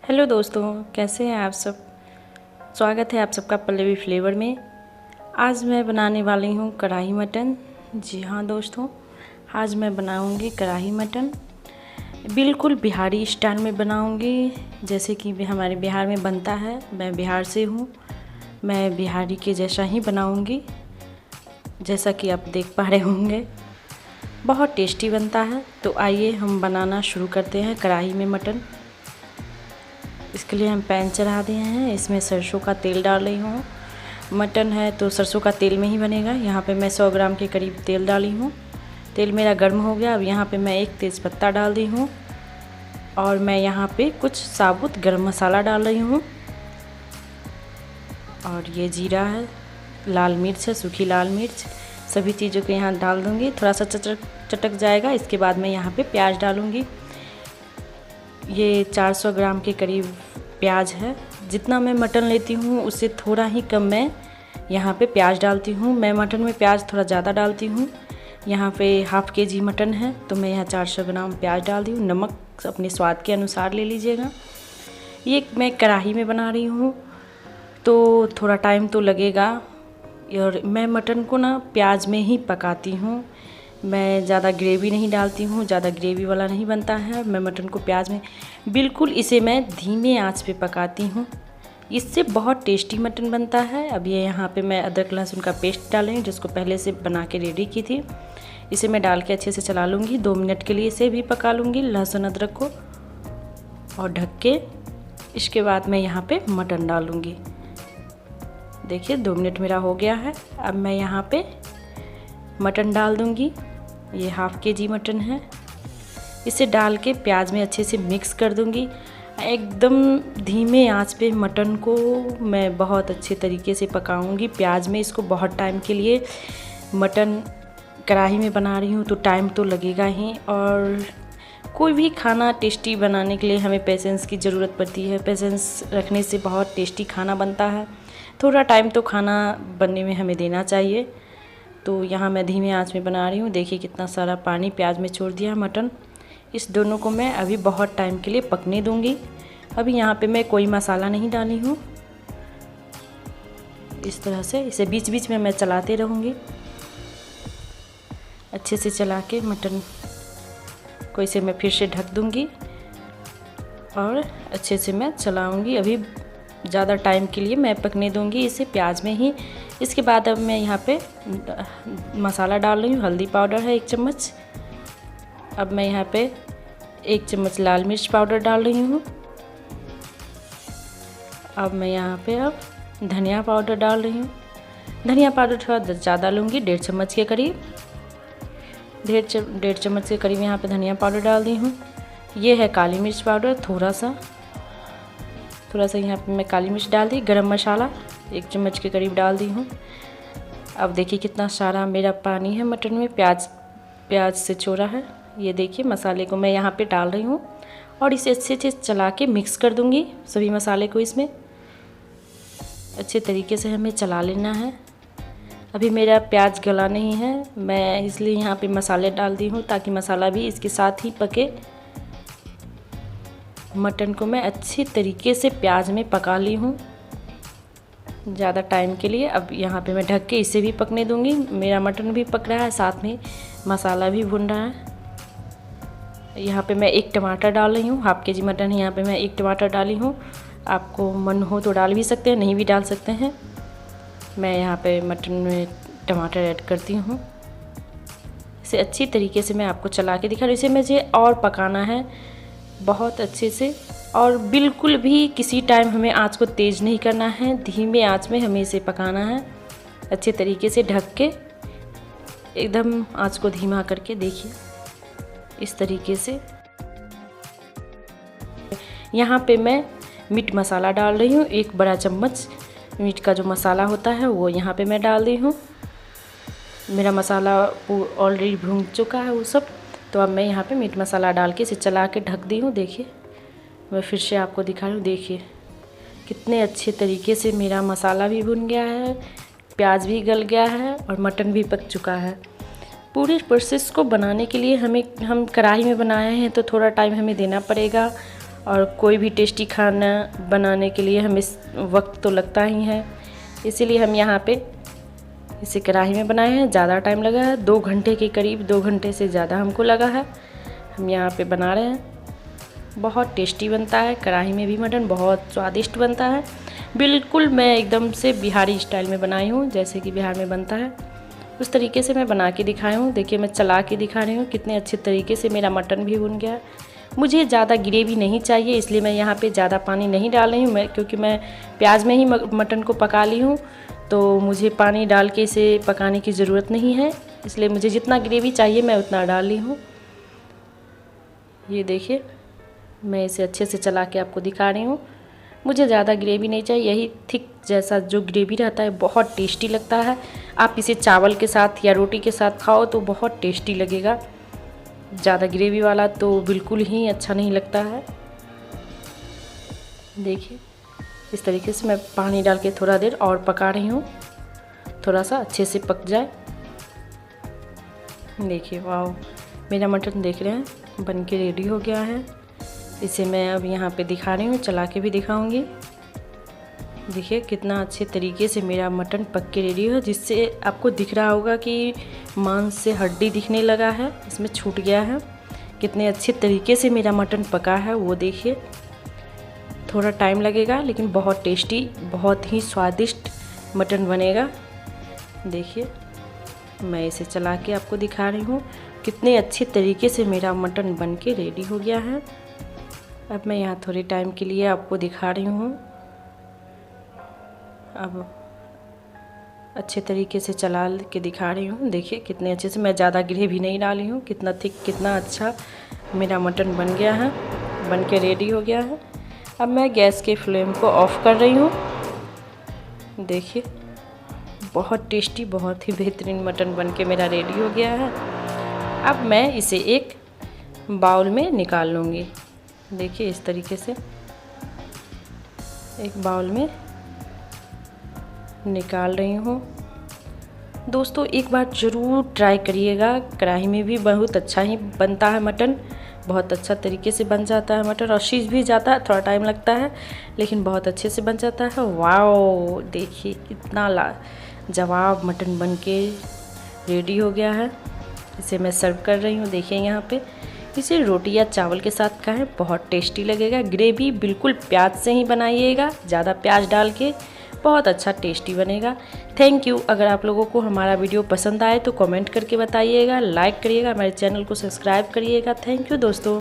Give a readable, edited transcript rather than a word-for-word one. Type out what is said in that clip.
Hello दोस्तों, कैसे हैं आप सब। स्वागत है आप सबका पल्लवी फ्लेवर में। आज मैं बनाने वाली हूँ कढ़ाई मटन। जी हाँ दोस्तों, आज मैं बनाऊँगी कढ़ाई मटन। बिल्कुल बिहारी स्टाइल में बनाऊँगी, जैसे कि हमारे बिहार में बनता है। मैं बिहार से हूँ, मैं बिहारी के जैसा ही बनाऊँगी। जैसा कि आप देख पा रहे होंगे, बहुत टेस्टी बनता है। तो आइए हम बनाना शुरू करते हैं कढ़ाई में मटन। इसके लिए हम पैन चढ़ा दिए हैं, इसमें सरसों का तेल डाल रही हूँ। मटन है तो सरसों का तेल में ही बनेगा। यहाँ पे मैं 100 ग्राम के करीब तेल डाली हूँ। तेल मेरा गर्म हो गया। अब यहाँ पे मैं एक तेज़पत्ता डाल दी हूँ और मैं यहाँ पे कुछ साबुत गरम मसाला डाल रही हूँ। और ये जीरा है, लाल मिर्च है, सूखी लाल मिर्च, सभी चीज़ों को यहाँ डाल दूँगी। थोड़ा सा चटक जाएगा। इसके बाद मैं यहाँ पे प्याज डालूँगी। ये 400 ग्राम के करीब प्याज है। जितना मैं मटन लेती हूँ उससे थोड़ा ही कम मैं यहाँ पे प्याज डालती हूँ। मैं मटन में प्याज थोड़ा ज़्यादा डालती हूँ। यहाँ पे हाफ़ kg मटन है तो मैं यहाँ 400 ग्राम प्याज डाल दी हूँ। नमक अपने स्वाद के अनुसार ले लीजिएगा। ये मैं कढ़ाई में बना रही हूँ तो थोड़ा टाइम तो लगेगा। और मैं मटन को ना प्याज में ही पकाती हूँ। मैं ज़्यादा ग्रेवी नहीं डालती हूँ, ज़्यादा ग्रेवी वाला नहीं बनता है। मैं मटन को प्याज में बिल्कुल इसे मैं धीमे आंच पे पकाती हूँ। इससे बहुत टेस्टी मटन बनता है। अब ये यहाँ पे मैं अदरक लहसुन का पेस्ट डालेंगे, जिसको पहले से बना के रेडी की थी। इसे मैं डाल के अच्छे से चला लूँगी। 2 मिनट के लिए इसे भी पका लूँगी, लहसुन अदरक को, और ढक के। इसके बाद मैं यहाँ पे मटन डालूँगी। देखिए 2 मिनट मेरा हो गया है। अब मैं यहाँ पे मटन डाल दूँगी। ये हाफ़ kg मटन है। इसे डाल के प्याज में अच्छे से मिक्स कर दूँगी। एकदम धीमे आंच पे मटन को मैं बहुत अच्छे तरीके से पकाऊँगी प्याज में। इसको बहुत टाइम के लिए, मटन कढ़ाई में बना रही हूँ तो टाइम तो लगेगा ही। और कोई भी खाना टेस्टी बनाने के लिए हमें पेशेंस की ज़रूरत पड़ती है। पेशेंस रखने से बहुत टेस्टी खाना बनता है। थोड़ा टाइम तो खाना बनने में हमें देना चाहिए। तो यहाँ मैं धीमे आंच में बना रही हूँ। देखिए कितना सारा पानी प्याज में छोड़ दिया मटन। इस दोनों को मैं अभी बहुत टाइम के लिए पकने दूँगी। अभी यहाँ पे मैं कोई मसाला नहीं डाली हूँ। इस तरह से इसे बीच बीच में मैं चलाते रहूँगी। अच्छे से चला के मटन को इसे मैं फिर से ढक दूँगी और अच्छे से मैं चलाऊँगी। अभी ज़्यादा टाइम के लिए मैं पकने दूँगी इसे प्याज में ही। इसके बाद अब मैं यहाँ पे मसाला डाल रही हूँ। हल्दी पाउडर है 1 चम्मच। अब मैं यहाँ पे 1 चम्मच लाल मिर्च पाउडर डाल रही हूँ। अब मैं यहाँ पे अब धनिया पाउडर डाल रही हूँ। धनिया पाउडर थोड़ा ज़्यादा लूँगी, 1.5 चम्मच के करीब। 1.5 चम्मच के करीब यहाँ पे धनिया पाउडर डाल दी हूँ। ये है काली मिर्च पाउडर, थोड़ा सा यहाँ पे मैं काली मिर्च डाल दी। गरम मसाला 1 चम्मच के करीब डाल दी हूँ। अब देखिए कितना सारा मेरा पानी है मटन में, प्याज से छोड़ा है। ये देखिए मसाले को मैं यहाँ पे डाल रही हूँ और इसे अच्छे से चला के मिक्स कर दूँगी। सभी मसाले को इसमें अच्छे तरीके से हमें चला लेना है। अभी मेरा प्याज गला नहीं है, मैं इसलिए यहाँ पे मसाले डाल दी हूँ ताकि मसाला भी इसके साथ ही पके। मटन को मैं अच्छी तरीके से प्याज में पका ली हूँ ज़्यादा टाइम के लिए। अब यहाँ पे मैं ढक के इसे भी पकने दूँगी। मेरा मटन भी पक रहा है, साथ में मसाला भी भुन रहा है। यहाँ पे मैं 1 टमाटर डाल रही हूँ। हाफ़ kg मटन है, यहाँ पे मैं 1 टमाटर डाली हूँ। आपको मन हो तो डाल भी सकते हैं, नहीं भी डाल सकते हैं। मैं यहाँ पे मटन में टमाटर ऐड करती हूँ। इसे अच्छी तरीके से मैं आपको चला के दिखा रही हूँ। इसे मुझे और पकाना है बहुत अच्छे से। और बिल्कुल भी किसी टाइम हमें आँच को तेज़ नहीं करना है, धीमे आँच में हमें इसे पकाना है अच्छे तरीके से ढक के। एकदम आँच को धीमा करके देखिए इस तरीके से। यहाँ पे मैं मीट मसाला डाल रही हूँ। 1 बड़ा चम्मच मीट का जो मसाला होता है वो यहाँ पे मैं डाल दी हूँ। मेरा मसाला ऑलरेडी भून चुका है वो सब। तो अब मैं यहाँ पे मीट मसाला डाल के इसे चला के ढक दी हूँ। देखिए मैं फिर से आपको दिखा रही हूँ। देखिए कितने अच्छे तरीके से मेरा मसाला भी भुन गया है, प्याज भी गल गया है और मटन भी पक चुका है। पूरे प्रोसेस को बनाने के लिए हम कढ़ाई में बनाए हैं तो थोड़ा टाइम हमें देना पड़ेगा। और कोई भी टेस्टी खाना बनाने के लिए हमें वक्त तो लगता ही है, इसीलिए हम यहाँ पे इसे कढ़ाई में बनाए हैं। ज़्यादा टाइम लगा है, 2 घंटे के करीब, 2 घंटे से ज़्यादा हमको लगा है। हम यहाँ पे बना रहे हैं। बहुत टेस्टी बनता है, कढ़ाई में भी मटन बहुत स्वादिष्ट बनता है। बिल्कुल मैं एकदम से बिहारी स्टाइल में बनाई हूँ, जैसे कि बिहार में बनता है उस तरीके से मैं बना के दिखाई हूँ। देखिए मैं चला के दिखा रही हूँ कितने अच्छे तरीके से मेरा मटन भी भुन गया। मुझे ज़्यादा ग्रेवी नहीं चाहिए, इसलिए मैं यहाँ पे ज़्यादा पानी नहीं डाल रही हूँ, क्योंकि मैं प्याज में ही मटन को पका ली हूँ, तो मुझे पानी डाल के इसे पकाने की ज़रूरत नहीं है। इसलिए मुझे जितना ग्रेवी चाहिए मैं उतना डाल ली हूँ। ये देखिए मैं इसे अच्छे से चला के आपको दिखा रही हूँ। मुझे ज़्यादा ग्रेवी नहीं चाहिए, यही थिक जैसा जो ग्रेवी रहता है बहुत टेस्टी लगता है। आप इसे चावल के साथ या रोटी के साथ खाओ तो बहुत टेस्टी लगेगा। ज़्यादा ग्रेवी वाला तो बिल्कुल ही अच्छा नहीं लगता है। देखिए इस तरीके से मैं पानी डाल के थोड़ा देर और पका रही हूँ, थोड़ा सा अच्छे से पक जाए। देखिए वाह, मेरा मटन देख रहे हैं बन के रेडी हो गया है। इसे मैं अब यहाँ पे दिखा रही हूँ, चला के भी दिखाऊंगी। देखिए कितना अच्छे तरीके से मेरा मटन पक के रेडी है, जिससे आपको दिख रहा होगा कि मांस से हड्डी दिखने लगा है, इसमें छूट गया है। कितने अच्छे तरीके से मेरा मटन पका है वो देखिए। थोड़ा टाइम लगेगा लेकिन बहुत टेस्टी, बहुत ही स्वादिष्ट मटन बनेगा। देखिए मैं इसे चला के आपको दिखा रही हूँ कितने अच्छे तरीके से मेरा मटन बन के रेडी हो गया है। अब मैं यहाँ थोड़े टाइम के लिए आपको दिखा रही हूँ। अब अच्छे तरीके से चला के दिखा रही हूँ। देखिए कितने अच्छे से, मैं ज़्यादा ग्रेवी नहीं डाली हूँ। कितना थिक, कितना अच्छा मेरा मटन बन गया है, बन के रेडी हो गया है। अब मैं गैस के फ्लेम को ऑफ़ कर रही हूँ। देखिए बहुत टेस्टी, बहुत ही बेहतरीन मटन बन के मेरा रेडी हो गया है। अब मैं इसे एक बाउल में निकाल लूँगी। देखिए इस तरीके से एक बाउल में निकाल रही हूँ। दोस्तों एक बार ज़रूर ट्राई करिएगा, कढ़ाई में भी बहुत अच्छा ही बनता है मटन, बहुत अच्छा तरीके से बन जाता है मटन, और सीज भी जाता है, थोड़ा टाइम लगता है लेकिन बहुत अच्छे से बन जाता है। वाओ देखिए कितना लाजवाब मटन बन के रेडी हो गया है। इसे मैं सर्व कर रही हूँ। देखिए यहाँ पे इसे रोटी या चावल के साथ खाएं, बहुत टेस्टी लगेगा। ग्रेवी बिल्कुल प्याज से ही बनाइएगा, ज़्यादा प्याज डाल के, बहुत अच्छा टेस्टी बनेगा। Thank you. अगर आप लोगों को हमारा वीडियो पसंद आए तो कमेंट करके बताइएगा, लाइक करिएगा, हमारे चैनल को सब्सक्राइब करिएगा। थैंक यू दोस्तों।